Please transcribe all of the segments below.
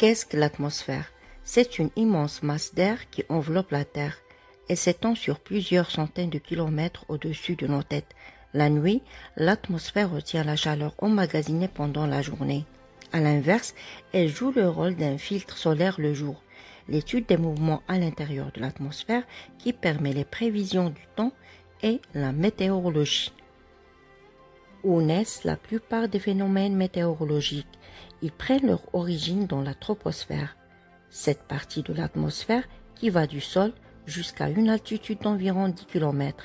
Qu'est-ce que l'atmosphère? C'est une immense masse d'air qui enveloppe la Terre. Elle s'étend sur plusieurs centaines de kilomètres au-dessus de nos têtes. La nuit, l'atmosphère retient la chaleur emmagasinée pendant la journée. À l'inverse, elle joue le rôle d'un filtre solaire le jour. L'étude des mouvements à l'intérieur de l'atmosphère qui permet les prévisions du temps et la météorologie. Où naissent la plupart des phénomènes météorologiques? Ils prennent leur origine dans la troposphère, cette partie de l'atmosphère qui va du sol jusqu'à une altitude d'environ 10 km.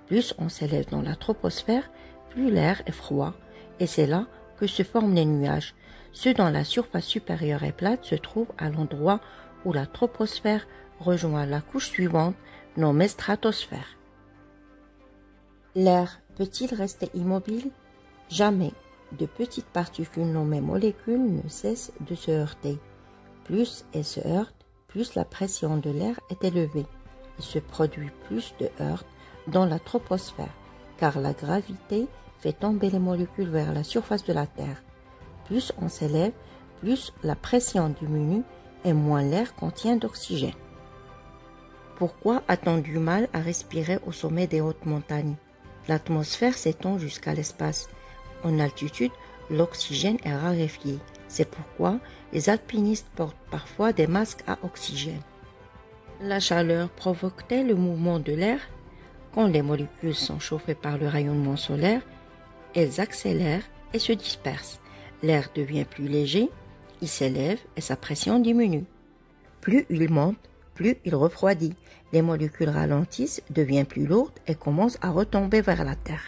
Plus on s'élève dans la troposphère, plus l'air est froid, et c'est là que se forment les nuages. Ceux dont la surface supérieure est plate se trouvent à l'endroit où la troposphère rejoint la couche suivante, nommée stratosphère. L'air peut-il rester immobile? Jamais. De petites particules nommées molécules ne cessent de se heurter. Plus elles se heurtent, plus la pression de l'air est élevée. Il se produit plus de heurts dans la troposphère, car la gravité fait tomber les molécules vers la surface de la Terre. Plus on s'élève, plus la pression diminue et moins l'air contient d'oxygène. Pourquoi a-t-on du mal à respirer au sommet des hautes montagnes? L'atmosphère s'étend jusqu'à l'espace. En altitude, l'oxygène est raréfié. C'est pourquoi les alpinistes portent parfois des masques à oxygène. La chaleur provoque-t-elle le mouvement de l'air? Quand les molécules sont chauffées par le rayonnement solaire, elles accélèrent et se dispersent. L'air devient plus léger, il s'élève et sa pression diminue. Plus il monte, plus il refroidit. Les molécules ralentissent, deviennent plus lourdes et commencent à retomber vers la Terre.